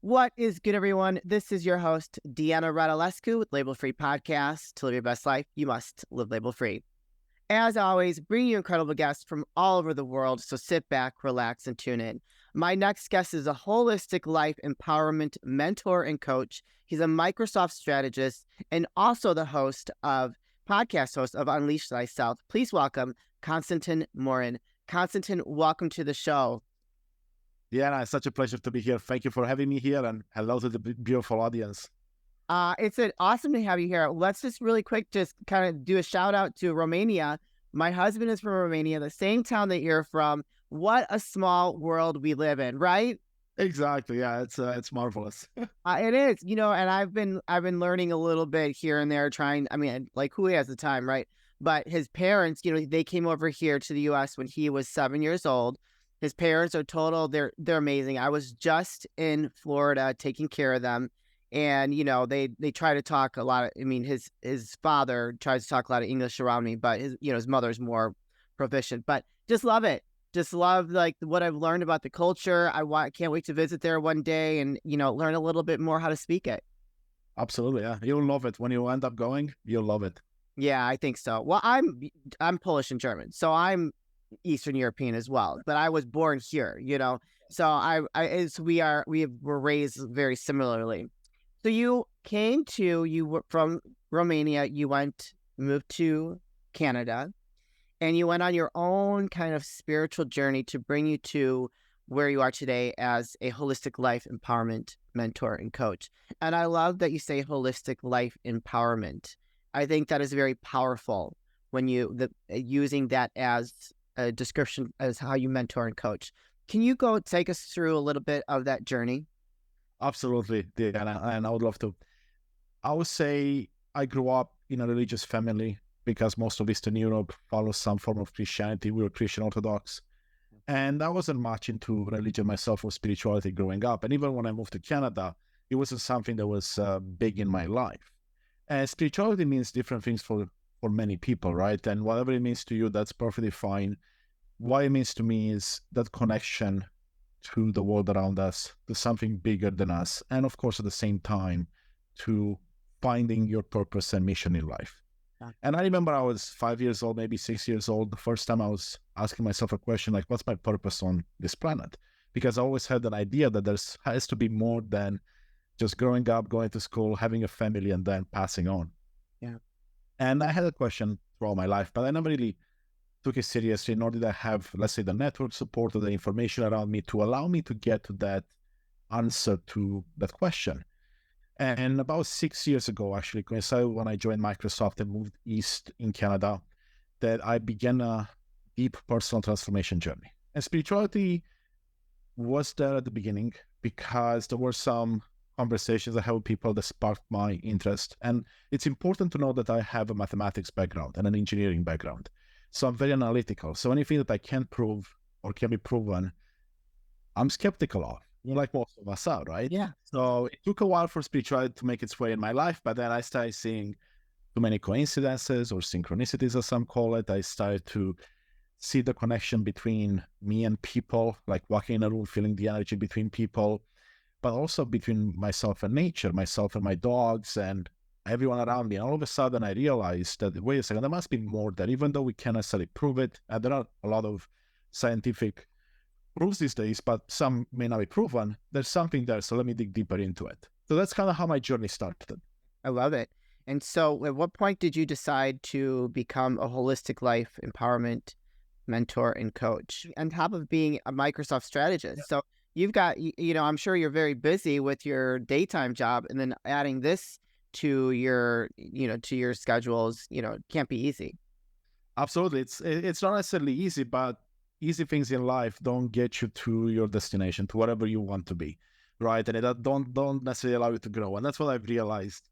What is good, everyone? This is your host, Deanna Radulescu with Label Free Podcast. To live your best life, you must live label free. As always, bringing you incredible guests from all over the world, so sit back, relax, and tune in. My next guest is a holistic life empowerment mentor and coach. He's a Microsoft strategist and also the podcast host of Unleash Thyself. Please welcome Constantin Morin. Constantin, welcome to the show. Yeah, it's such a pleasure to be here. Thank you for having me here, and hello to the beautiful audience. It's awesome to have you here. Let's just really quick, just kind of do a shout out to Romania. My husband is from Romania, the same town that you're from. What a small world we live in, right? Exactly. Yeah, it's marvelous. It is, and I've been learning a little bit here and there, like who has the time, right? But his parents, they came over here to the U.S. when he was 7 years old. His parents are they're amazing. I was just in Florida taking care of them. And, they try to talk a lot his father tries to talk a lot of English around me, but his mother's more proficient, but just love it. Just love like what I've learned about the culture. Can't wait to visit there one day and, learn a little bit more how to speak it. Absolutely. Yeah. You'll love it. When you end up going, you'll love it. Yeah, I think so. Well, I'm Polish and German, so I'm Eastern European as well, but I was born here, so we were raised very similarly. So you were from Romania, moved to Canada, and you went on your own kind of spiritual journey to bring you to where you are today as a holistic life empowerment mentor and coach. And I love that you say holistic life empowerment. I think that is very powerful when using that as a description as how you mentor and coach. Can you go take us through a little bit of that journey? Absolutely, Deanna, and I would love to. I would say I grew up in a religious family because most of Eastern Europe follows some form of Christianity. We were Christian Orthodox. And I wasn't much into religion myself or spirituality growing up. And even when I moved to Canada, it wasn't something that was big in my life. And spirituality means different things for many people, right? And whatever it means to you, that's perfectly fine. What it means to me is that connection to the world around us, to something bigger than us, and of course, at the same time, to finding your purpose and mission in life. Yeah. And I remember I was 5 years old, maybe 6 years old, the first time I was asking myself a question like, what's my purpose on this planet? Because I always had an idea that there has to be more than just growing up, going to school, having a family, and then passing on. Yeah. And I had a question throughout my life, but I never really took it seriously, nor did I have, let's say, the network support or the information around me to allow me to get to that answer to that question. And about 6 years ago, actually, coincided when I joined Microsoft and moved east in Canada, that I began a deep personal transformation journey. And spirituality was there at the beginning because there were some conversations I had with people that sparked my interest. And it's important to know that I have a mathematics background and an engineering background. So I'm very analytical. So anything that I can't prove or can be proven, I'm skeptical of, like most of us are, right? Yeah. So it took a while for spirituality to make its way in my life, but then I started seeing too many coincidences or synchronicities, as some call it. I started to see the connection between me and people, like walking in a room, feeling the energy between people, but also between myself and nature, myself and my dogs and everyone around me. And all of a sudden I realized that, wait a second, there must be more there, even though we can't necessarily prove it. And there are a lot of scientific proofs these days, but some may not be proven. There's something there. So let me dig deeper into it. So that's kind of how my journey started. I love it. And so at what point did you decide to become a holistic life empowerment mentor and coach on top of being a Microsoft strategist? Yeah. So you've got, I'm sure you're very busy with your daytime job, and then adding this to your schedules, can't be easy. Absolutely. It's not necessarily easy, but easy things in life don't get you to your destination, to whatever you want to be, right? And it don't necessarily allow you to grow. And that's what I've realized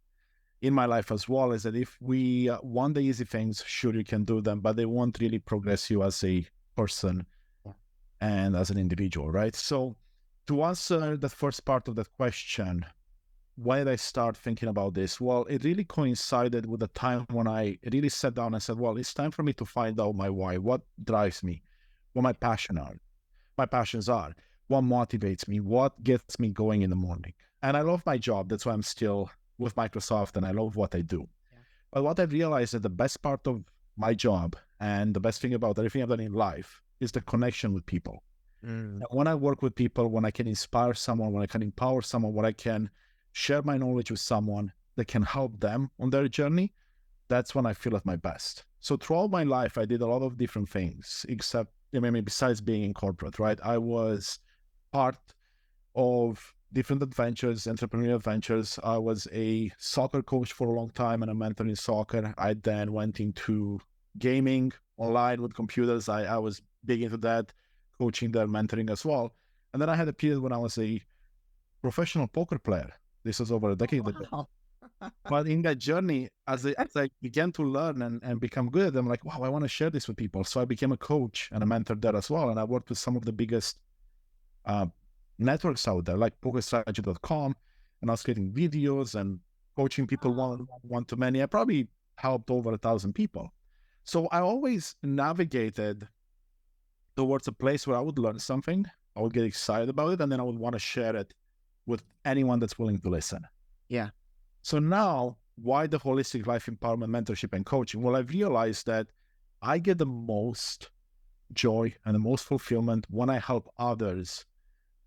in my life as well, is that if we want the easy things, sure, you can do them, but they won't really progress you as a person and as an individual, right? So to answer the first part of that question, why did I start thinking about this? Well, it really coincided with the time when I really sat down and said, well, it's time for me to find out my why, what drives me, what my passions are. what motivates me, what gets me going in the morning. And I love my job. That's why I'm still with Microsoft and I love what I do. Yeah. But what I've realized is the best part of my job and the best thing about everything I've done in life is the connection with people. Mm. And when I work with people, when I can inspire someone, when I can empower someone, when I can share my knowledge with someone that can help them on their journey, that's when I feel at my best. So throughout my life, I did a lot of different things, except, I mean, besides being in corporate, right? I was part of different adventures, entrepreneurial adventures. I was a soccer coach for a long time and a mentor in soccer. I then went into gaming online with computers. I was big into that, coaching there, mentoring as well. And then I had a period when I was a professional poker player. This was over a decade ago. Wow. But in that journey, as I began to learn and become good at them, like, wow, I want to share this with people. So I became a coach and a mentor there as well. And I worked with some of the biggest networks out there, like pokerstrategy.com. And I was creating videos and coaching people one to many. I probably helped over 1,000 people. So I always navigated towards a place where I would learn something, I would get excited about it, and then I would want to share it with anyone that's willing to listen. Yeah. So now, why the holistic life empowerment, mentorship, and coaching? Well, I've realized that I get the most joy and the most fulfillment when I help others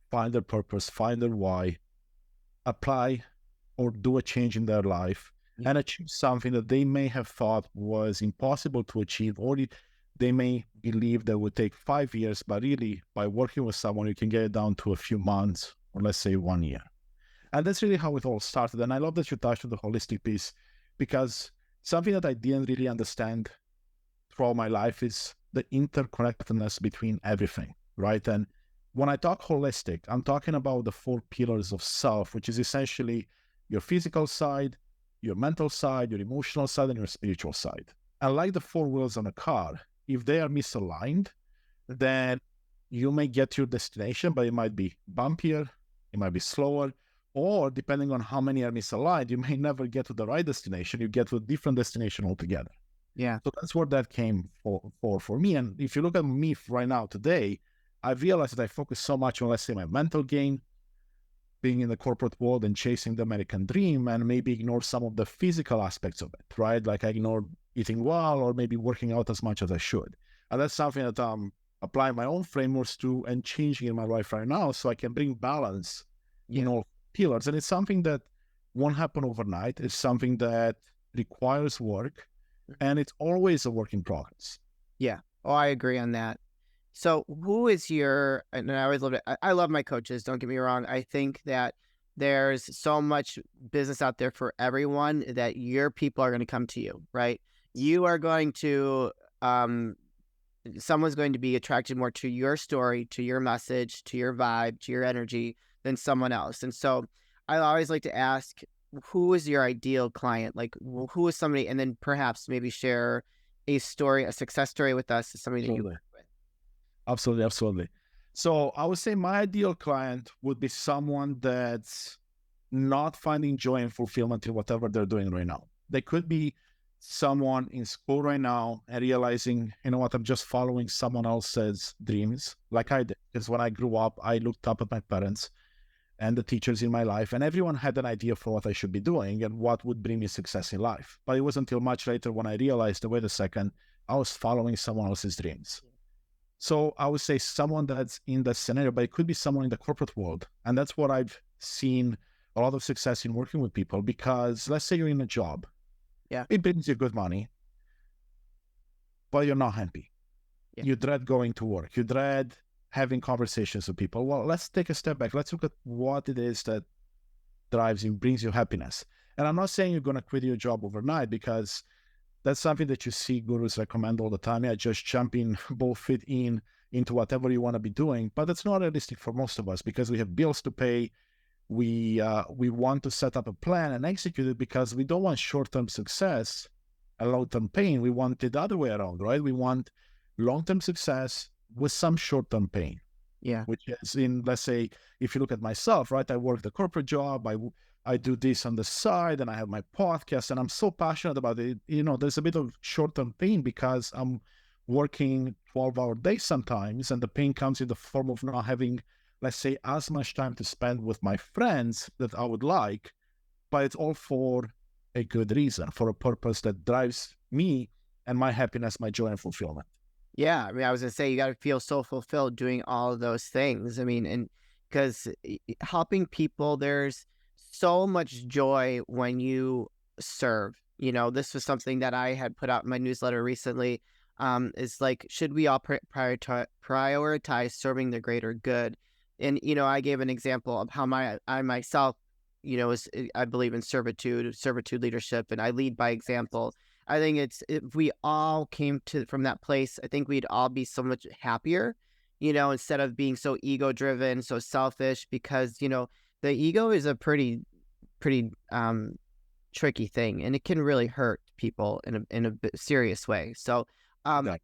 find their purpose, find their why, apply or do a change in their life, and achieve something that they may have thought was impossible to achieve, or they may believe that would take 5 years, but really by working with someone, you can get it down to a few months, or let's say 1 year. And that's really how it all started. And I love that you touched on the holistic piece, because something that I didn't really understand throughout my life is the interconnectedness between everything, right? And when I talk holistic, I'm talking about the 4 pillars of self, which is essentially your physical side, your mental side, your emotional side, and your spiritual side. And like the 4 wheels on a car, if they are misaligned, then you may get to your destination, but it might be bumpier, it might be slower, or depending on how many are misaligned, you may never get to the right destination. You get to a different destination altogether. Yeah. So that's where that came for me. And if you look at me right now today, I've realized that I focus so much on, let's say, my mental gain, being in the corporate world and chasing the American dream, and maybe ignore some of the physical aspects of it, right? Like I ignore eating well or maybe working out as much as I should. And that's something that I'm applying my own frameworks to and changing in my life right now so I can bring balance in all pillars. And it's something that won't happen overnight. It's something that requires work, and it's always a work in progress. Yeah. Oh, I agree on that. So who is your, and I always love it. I love my coaches. Don't get me wrong. I think that there's so much business out there for everyone that your people are going to come to you, right? You are going to, someone's going to be attracted more to your story, to your message, to your vibe, to your energy than someone else. And so I always like to ask, who is your ideal client? Like, who is somebody, and then perhaps maybe share a story, a success story with us, somebody that you work with. Absolutely. So I would say my ideal client would be someone that's not finding joy and fulfillment in whatever they're doing right now. They could be someone in school right now and realizing, you know what, I'm just following someone else's dreams like I did. Because when I grew up, I looked up at my parents and the teachers in my life, and everyone had an idea for what I should be doing and what would bring me success in life. But it wasn't until much later when I realized, wait a second, I was following someone else's dreams. So I would say someone that's in that scenario, but it could be someone in the corporate world. And that's what I've seen a lot of success in working with people, because let's say you're in a job. Yeah. It brings you good money, but you're not happy. Yeah. You dread going to work. You dread having conversations with people. Well, let's take a step back. Let's look at what it is that drives you, brings you happiness. And I'm not saying you're going to quit your job overnight, because that's something that you see gurus recommend all the time. Yeah, just jump in, both feet into whatever you want to be doing. But that's not realistic for most of us, because we have bills to pay. We want to set up a plan and execute it, because we don't want short-term success and long-term pain. We want it the other way around, right? We want long-term success with some short-term pain. Yeah. Which is in, let's say, if you look at myself, right? I work the corporate job. I do this on the side, and I have my podcast, and I'm so passionate about it. You know, there's a bit of short-term pain because I'm working 12-hour days sometimes, and the pain comes in the form of not having let's say, as much time to spend with my friends that I would like, but it's all for a good reason, for a purpose that drives me and my happiness, my joy and fulfillment. Yeah, I mean, I was gonna say you got to feel so fulfilled doing all of those things. I mean, and because helping people, there's so much joy when you serve. You know, this was something that I had put out in my newsletter recently. Is like, should we all prioritize serving the greater good? And you know, I gave an example of how I myself, you know, I believe in servitude leadership, and I lead by example. I think it's if we all came to from that place, I think we'd all be so much happier, you know, instead of being so ego driven, so selfish, because, you know, the ego is a pretty tricky thing, and it can really hurt people in a serious way. So Nice.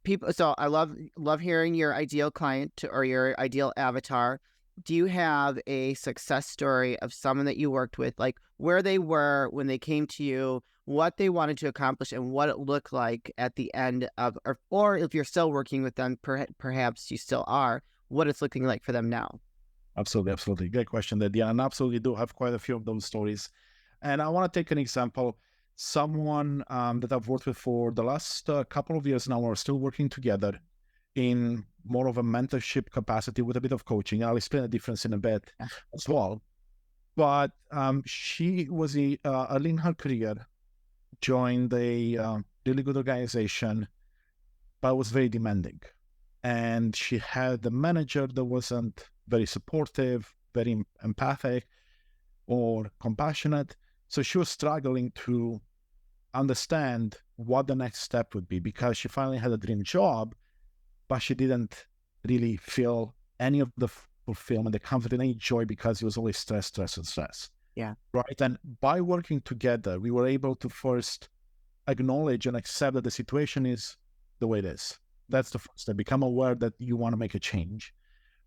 people, so I love hearing your ideal client or your ideal avatar. Do you have a success story of someone that you worked with, like where they were when they came to you, what they wanted to accomplish, and what it looked like at the end of, or if you're still working with them, perhaps you still are, what it's looking like for them now? Absolutely, absolutely. Great question there, Deanna. And absolutely do have quite a few of those stories. And I want to take an example. Someone that I've worked with for the last couple of years now, we're still working together in more of a mentorship capacity with a bit of coaching. I'll explain the difference in a bit as well. But she was early in her career, joined a really good organization, but was very demanding. And she had a manager that wasn't very supportive, very empathic or compassionate. So she was struggling to understand what the next step would be, because she finally had a dream job, but she didn't really feel any of the fulfillment, the comfort, and any joy, because it was always stress, stress, and stress. Yeah. Right. And by working together, we were able to first acknowledge and accept that the situation is the way it is. That's the first step. Become aware that you want to make a change.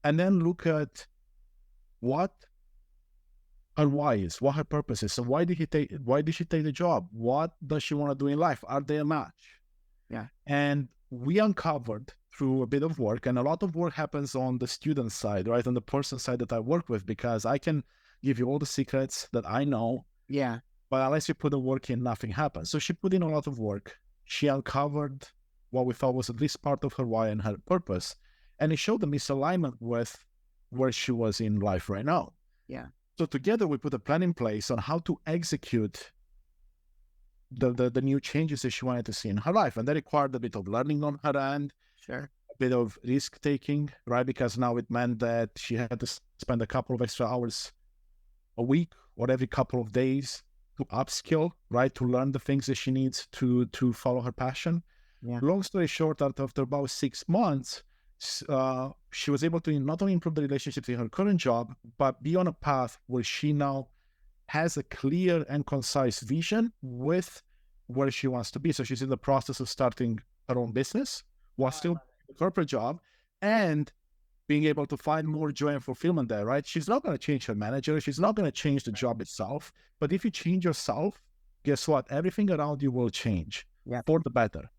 And then look at what her why is, what her purpose is. So why did she take the job? What does she want to do in life? Are they a match? Yeah. And we uncovered through a bit of work, and a lot of work happens on the student side, right? On the person side that I work with, because I can give you all the secrets that I know. Yeah. But unless you put the work in, nothing happens. So she put in a lot of work. She uncovered what we thought was at least part of her why and her purpose. And it showed the misalignment with where she was in life right now. Yeah. So together we put a plan in place on how to execute the new changes that she wanted to see in her life. And that required a bit of learning on her end. Sure. A bit of risk taking, right? Because now it meant that she had to spend a couple of extra hours a week or every couple of days to upskill, right? To learn the things that she needs to follow her passion. Yeah. Long story short, after about 6 months, she was able to not only improve the relationships in her current job, but be on a path where she now has a clear and concise vision with where she wants to be. So she's in the process of starting her own business while still a corporate job, and being able to find more joy and fulfillment there, right? She's not going to change her manager. She's not going to change the job itself. But if you change yourself, guess what? Everything around you will change for the better.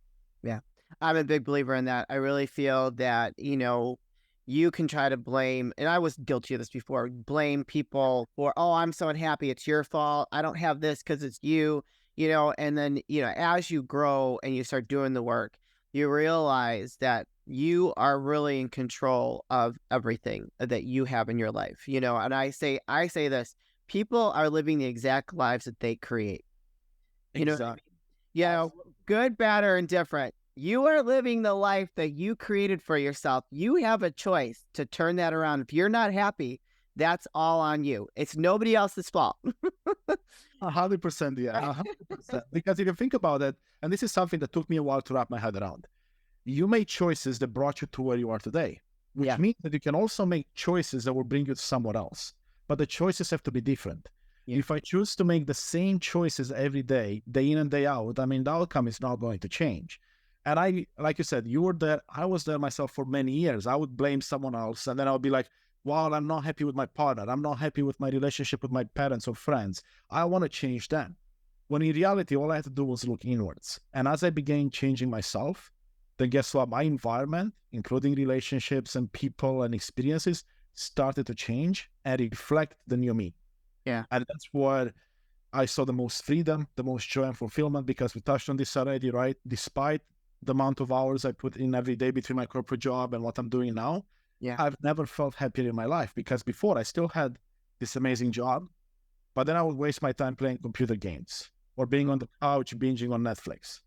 Yeah. I'm a big believer in that. I really feel that, you know, you can try to blame, and I was guilty of this before, blame people for, oh, I'm so unhappy, it's your fault. I don't have this because it's you, you know, and then, you know, as you grow and you start doing the work, you realize that you are really in control of everything that you have in your life, you know. And I say this, people are living the exact lives that they create. You know, you know, good, bad, or indifferent. You are living the life that you created for yourself. You have a choice to turn that around. If you're not happy, that's all on you. It's nobody else's fault. 100%, yeah, 100%. Because if you think about it, and this is something that took me a while to wrap my head around, you made choices that brought you to where you are today, which means that you can also make choices that will bring you to somewhere else. But the choices have to be different. Yeah. If I choose to make the same choices every day, day in and day out, I mean, the outcome is not going to change. And I, like you said, you were there, I was there myself for many years. I would blame someone else, and then I would be like, well, I'm not happy with my partner. I'm not happy with my relationship with my parents or friends. I want to change that. When in reality, all I had to do was look inwards. And as I began changing myself, then guess what? My environment, including relationships and people and experiences, started to change and reflect the new me. Yeah. And that's where I saw the most freedom, the most joy and fulfillment, because we touched on this already, right? Despite the amount of hours I put in every day between my corporate job and what I'm doing now, Yeah. I've never felt happier in my life, because before I still had this amazing job, but then I would waste my time playing computer games or being on the couch, binging on Netflix.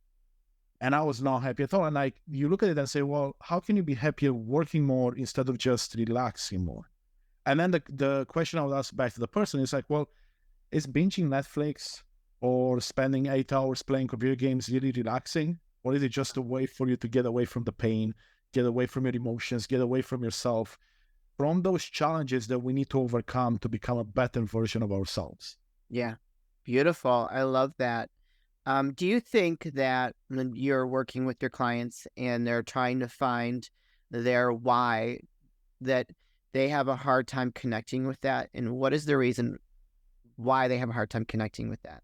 And I was not happy at all. And like, you look at it and say, well, how can you be happier working more instead of just relaxing more? And then the question I would ask back to the person is like, well, is binging Netflix or spending 8 hours playing computer games really relaxing? Or is it just a way for you to get away from the pain, get away from your emotions, get away from yourself, from those challenges that we need to overcome to become a better version of ourselves? Yeah. Beautiful. I love that. Do you think that when you're working with your clients and they're trying to find their why, that they have a hard time connecting with that? And what is the reason why they have a hard time connecting with that?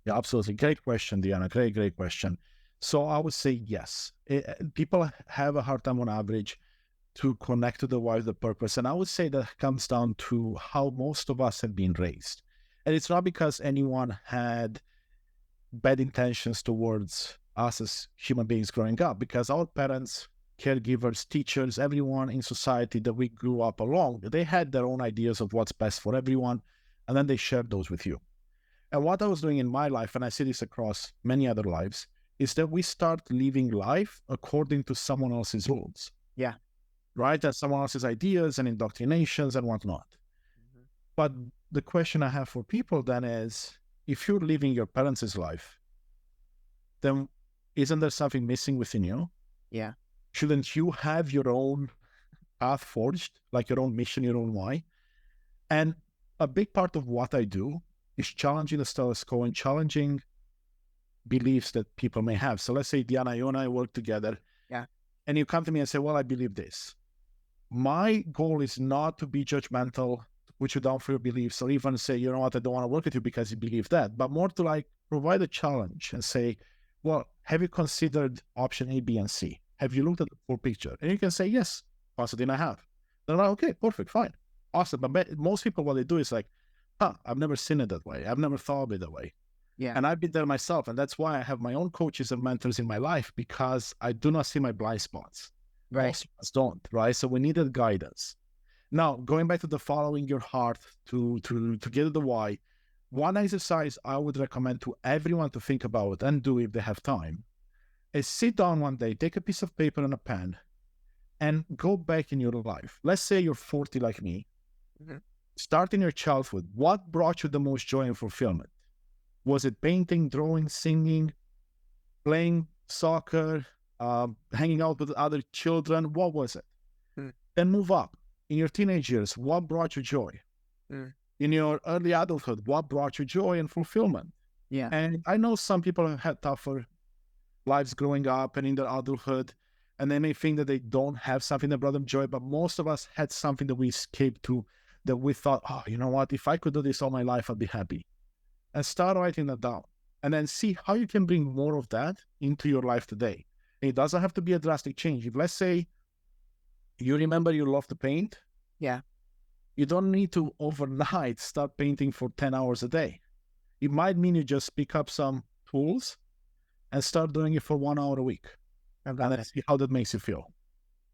Yeah, absolutely. Great question, Deanna. Great question. So I would say yes. People have a hard time on average to connect to the why, the purpose. And I would say that comes down to how most of us have been raised. And it's not because anyone had bad intentions towards us as human beings growing up, because our parents, caregivers, teachers, everyone in society that we grew up along, they had their own ideas of what's best for everyone, and then they shared those with you. And what I was doing in my life, and I see this across many other lives, is that we start living life according to someone else's rules. Yeah. Right? And someone else's ideas and indoctrinations and whatnot. Mm-hmm. But the question I have for people then is, if you're living your parents' life, then isn't there something missing within you? Yeah. Shouldn't you have your own path forged, like your own mission, your own why? And a big part of what I do is challenging the status quo and challenging beliefs that people may have. So let's say, Deanna, you and I work together. Yeah. And you come to me and say, well, I believe this. My goal is not to be judgmental, to put you down for your beliefs, or even say, you know what, I don't want to work with you because you believe that, but more to like provide a challenge and say, well, have you considered option A, B, and C? Have you looked at the full picture? And you can say, yes, Constantine, I have. They're like, okay, perfect, fine, awesome. But most people, what they do is like, I've never seen it that way. I've never thought of it that way. Yeah. And I've been there myself. And that's why I have my own coaches and mentors in my life, because I do not see my blind spots. Right. Most of us don't, right? So we needed guidance. Now, going back to the following your heart to get the why, one exercise I would recommend to everyone to think about and do if they have time is sit down one day, take a piece of paper and a pen, and go back in your life. Let's say you're 40 like me. Mm-hmm. Start in your childhood. What brought you the most joy and fulfillment? Was it painting, drawing, singing, playing soccer, hanging out with other children? What was it? Then move up. In your teenage years, what brought you joy? In your early adulthood, what brought you joy and fulfillment? Yeah. And I know some people have had tougher lives growing up and in their adulthood, and they may think that they don't have something that brought them joy, but most of us had something that we escaped to, that we thought, oh, you know what, if I could do this all my life, I'd be happy. And start writing that down. And then see how you can bring more of that into your life today. And it doesn't have to be a drastic change. If, let's say, you remember you love to paint. Yeah. You don't need to overnight start painting for 10 hours a day. It might mean you just pick up some tools and start doing it for 1 hour a week. And then see how that makes you feel.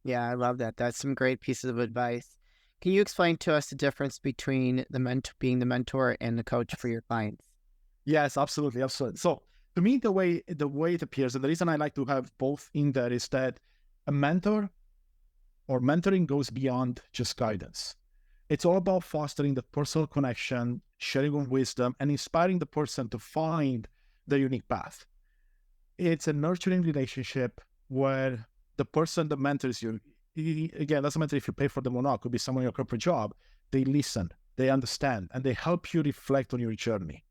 Yeah, I love that. That's some great pieces of advice. Can you explain to us the difference between being the mentor and the coach for your clients? Yes, absolutely. So to me, the way it appears, and the reason I like to have both in there, is that a mentor or mentoring goes beyond just guidance. It's all about fostering the personal connection, sharing of wisdom, and inspiring the person to find the unique path. It's a nurturing relationship where the person that mentors you, again, doesn't matter if you pay for them or not, could be someone in your corporate job, they listen, they understand, and they help you reflect on your journey.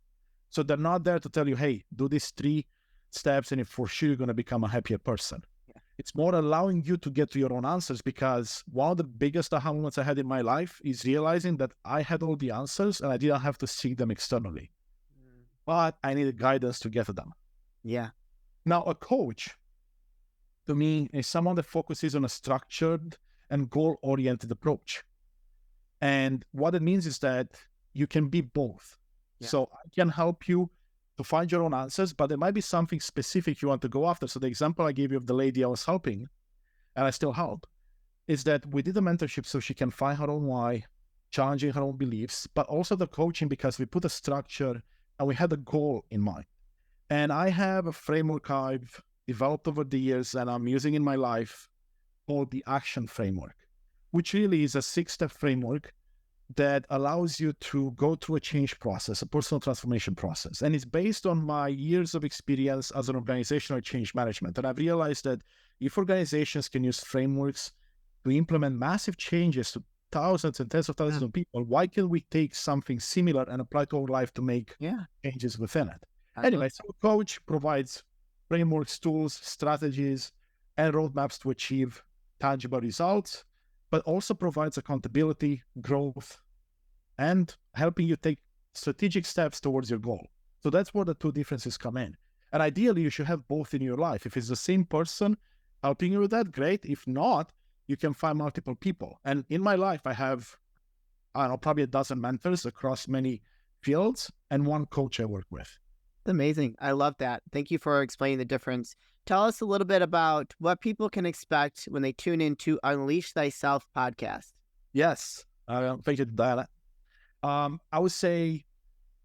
So they're not there to tell you, hey, do these 3 steps and for sure you're going to become a happier person. Yeah. It's more allowing you to get to your own answers, because one of the biggest aha moments I had in my life is realizing that I had all the answers and I didn't have to seek them externally. But I needed guidance to get to them. Yeah. Now, a coach, to me, is someone that focuses on a structured and goal-oriented approach. And what it means is that you can be both. Yeah. So I can help you to find your own answers, but there might be something specific you want to go after. So the example I gave you of the lady I was helping, and I still help, is that we did a mentorship so she can find her own why, challenging her own beliefs, but also the coaching because we put a structure and we had a goal in mind. And I have a framework I've developed over the years and I'm using in my life called the action framework, which really is a 6-step framework that allows you to go through a change process, a personal transformation process. And it's based on my years of experience as an organizational change management. And I've realized that if organizations can use frameworks to implement massive changes to thousands and tens of thousands of people, why can't we take something similar and apply to our life to make changes within it? Anyway, so a coach provides frameworks, tools, strategies, and roadmaps to achieve tangible results, but also provides accountability, growth, and helping you take strategic steps towards your goal. So that's where the two differences come in. And ideally, you should have both in your life. If it's the same person helping you with that, great. If not, you can find multiple people. And in my life, I have, I don't know, probably a dozen mentors across many fields and one coach I work with. That's amazing. I love that. Thank you for explaining the difference. Tell us a little bit about what people can expect when they tune into Unleash Thyself podcast. Yes. Thank you, Diana. I would say,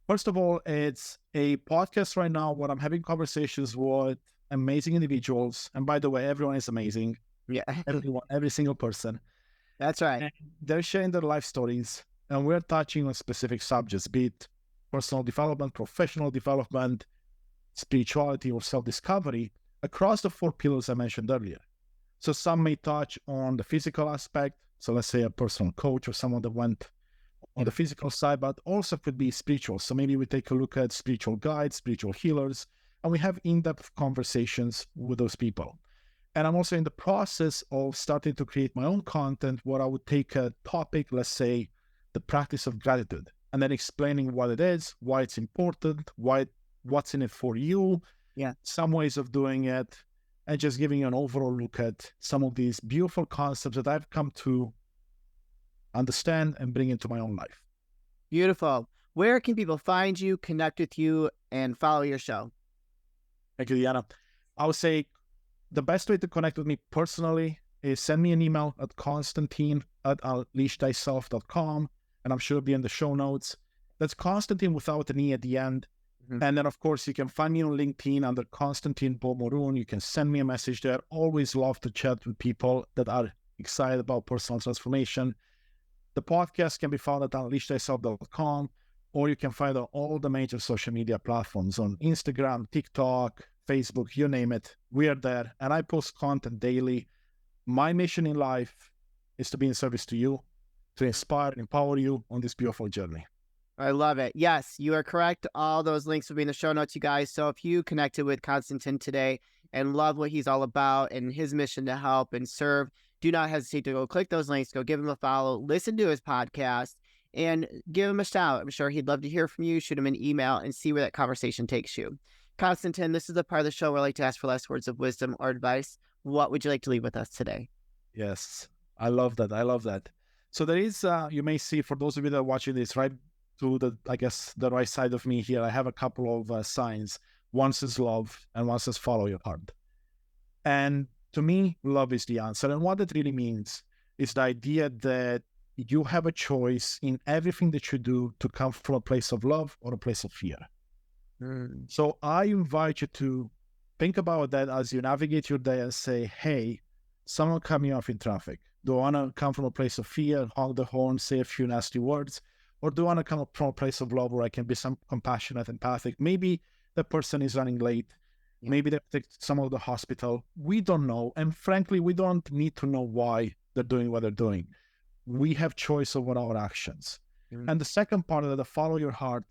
first of all, it's a podcast right now where I'm having conversations with amazing individuals. And by the way, everyone is amazing. Yeah. Everyone, every single person. That's right. And they're sharing their life stories. And we're touching on specific subjects, be it personal development, professional development, spirituality, or self-discovery, across the 4 pillars I mentioned earlier. So some may touch on the physical aspect. So let's say a personal coach or someone that went on the physical side, but also could be spiritual. So maybe we take a look at spiritual guides, spiritual healers, and we have in-depth conversations with those people. And I'm also in the process of starting to create my own content where I would take a topic, let's say the practice of gratitude, and then explaining what it is, why it's important, what's in it for you, some ways of doing it, and just giving you an overall look at some of these beautiful concepts that I've come to understand and bring into my own life. Beautiful. Where can people find you, connect with you, and follow your show? Thank you, Deanna. I would say the best way to connect with me personally is send me an email at constantin@unleashthyself.com, and I'm sure it'll be in the show notes. That's Constantin without an E at the end. And then, of course, you can find me on LinkedIn under Constantin Morun. You can send me a message there. Always love to chat with people that are excited about personal transformation. The podcast can be found at unleashthyself.com, or you can find it on all the major social media platforms on Instagram, TikTok, Facebook, you name it. We are there, and I post content daily. My mission in life is to be in service to you, to inspire and empower you on this beautiful journey. I love it. Yes, you are correct. All those links will be in the show notes, you guys. So if you connected with Constantin today and love what he's all about and his mission to help and serve, do not hesitate to go click those links, go give him a follow, listen to his podcast, and give him a shout. I'm sure he'd love to hear from you. Shoot him an email and see where that conversation takes you. Constantin, this is the part of the show where I like to ask for last words of wisdom or advice. What would you like to leave with us today? Yes, I love that. I love that. So there is, you may see, for those of you that are watching this, right to the, I guess, the right side of me here, I have a couple of signs. One says love and one says follow your heart. And to me, love is the answer. And what it really means is the idea that you have a choice in everything that you do to come from a place of love or a place of fear. So I invite you to think about that as you navigate your day and say, hey, someone cut me off in traffic. Do I want to come from a place of fear, honk the horn, say a few nasty words? Or do I want to come from a place of love where I can be some compassionate, empathic? Maybe the person is running late. Maybe they take someone to the hospital. We don't know. And frankly, we don't need to know why they're doing what they're doing. We have choice over our actions. And the second part of that, the follow your heart,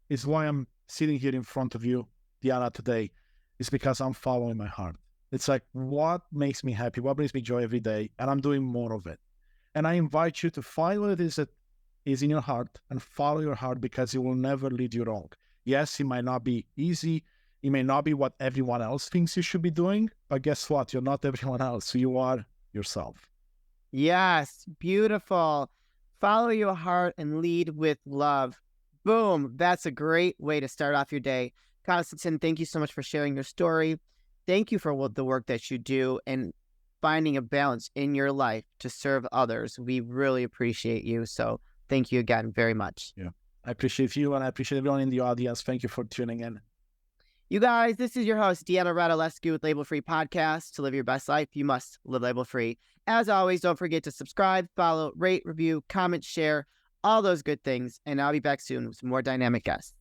is why I'm sitting here in front of you, Deanna, today, is because I'm following my heart. It's like, what makes me happy? What brings me joy every day? And I'm doing more of it. And I invite you to find what it is that is in your heart and follow your heart, because it will never lead you wrong. Yes, it might not be easy. It may not be what everyone else thinks you should be doing, but guess what? You're not everyone else. You are yourself. Yes, beautiful. Follow your heart and lead with love. Boom. That's a great way to start off your day. Constantin, thank you so much for sharing your story. Thank you for the work that you do and finding a balance in your life to serve others. We really appreciate you. So thank you again very much. Yeah. I appreciate you and I appreciate everyone in the audience. Thank you for tuning in. You guys, this is your host, Deanna Radulescu with Label Free Podcast. To live your best life, you must live label free. As always, don't forget to subscribe, follow, rate, review, comment, share, all those good things. And I'll be back soon with some more dynamic guests.